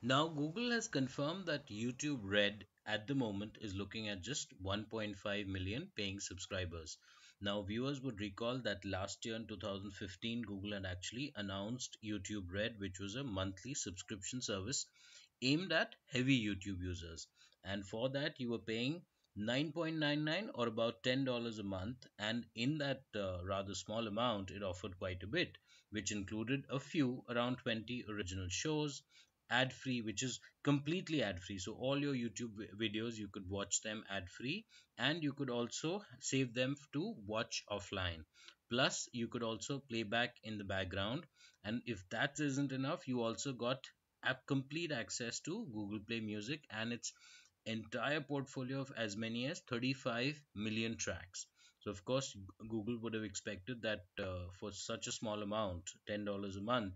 Now, Google has confirmed that YouTube Red at the moment is looking at just 1.5 million paying subscribers. Now, viewers would recall that last year in 2015, Google had actually announced YouTube Red, which was a monthly subscription service aimed at heavy YouTube users. And for that, you were paying 9.99 or about $10 a month. And in that rather small amount, it offered quite a bit, which included a few, around 20 original shows, ad free, which is completely ad free. So all your YouTube videos, you could watch them ad free, and you could also save them to watch offline. Plus, you could also play back in the background. And if that isn't enough, you also got complete access to Google Play Music and its entire portfolio of as many as 35 million tracks. So, of course, Google would have expected that for such a small amount, $10 a month,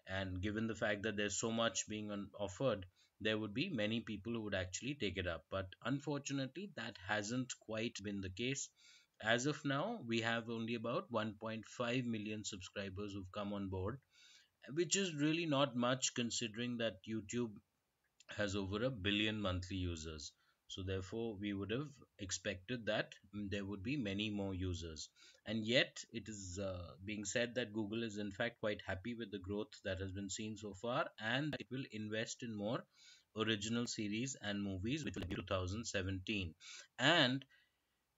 and given the fact that there's so much being offered, there would be many people who would actually take it up. But unfortunately, that hasn't quite been the case. As of now, we have only about 1.5 million subscribers who've come on board, which is really not much considering that YouTube has over a billion monthly users. So therefore, we would have expected that there would be many more users. And yet, it is being said that Google is in fact quite happy with the growth that has been seen so far, and it will invest in more original series and movies, which will be 2017. And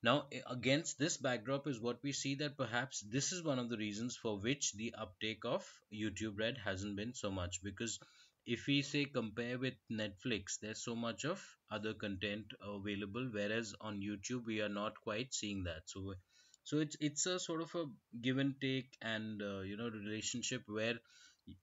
now, against this backdrop is what we see that perhaps this is one of the reasons for which the uptake of YouTube Red hasn't been so much. Because if we say compare with Netflix, there's so much of other content available, whereas on YouTube we are not quite seeing that. So it's a sort of a give and take, and relationship where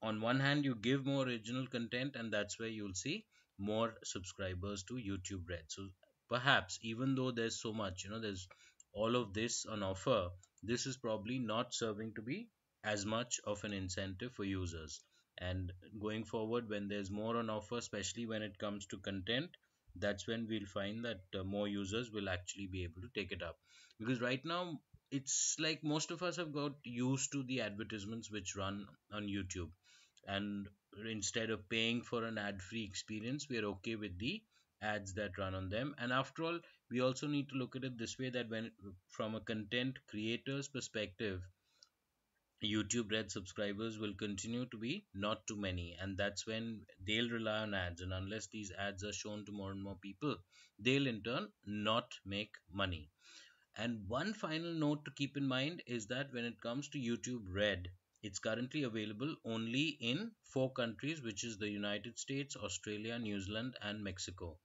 on one hand you give more original content, and that's where you'll see more subscribers to YouTube Red. So perhaps even though there's so much, there's all of this on offer, this is probably not serving to be as much of an incentive for users. And going forward, when there's more on offer, especially when it comes to content, that's when we'll find that more users will actually be able to take it up. Because right now, it's like most of us have got used to the advertisements which run on YouTube, and instead of paying for an ad free experience, we are okay with the ads that run on them. And after all, we also need to look at it this way, that when from a content creator's perspective, YouTube Red subscribers will continue to be not too many, and that's when they'll rely on ads. And unless these ads are shown to more and more people, they'll in turn not make money. And one final note to keep in mind is that when it comes to YouTube Red, it's currently available only in four countries, which is the United States, Australia, New Zealand, and Mexico.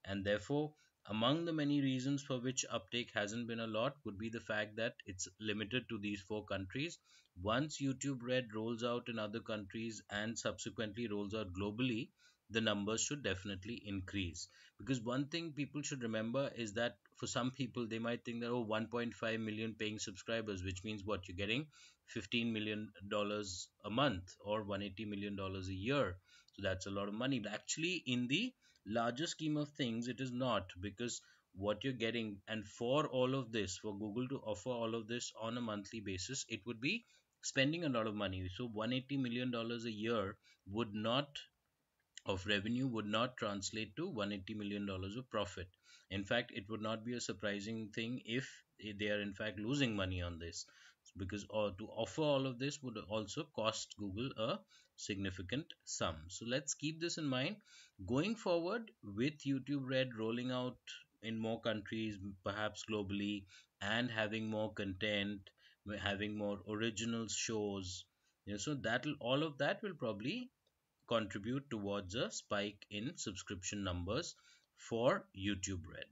And therefore, among the many reasons for which uptake hasn't been a lot would be the fact that it's limited to these four countries. Once YouTube Red rolls out in other countries and subsequently rolls out globally, the numbers should definitely increase. Because one thing people should remember is that for some people, they might think that, oh, 1.5 million paying subscribers, which means what you're getting $15 million a month or $180 million a year. So that's a lot of money. But actually, in the larger scheme of things, it is not, because what you're getting, and for all of this, for Google to offer all of this on a monthly basis, it would be spending a lot of money. So $180 million a year would not of revenue would not translate to $180 million of profit. In fact, it would not be a surprising thing if they are in fact losing money on this, because to offer all of this would also cost Google a significant sum. So let's keep this in mind going forward with YouTube Red rolling out in more countries, perhaps globally, and having more content, having more original shows. So that all of that will probably contribute towards a spike in subscription numbers for YouTube Red.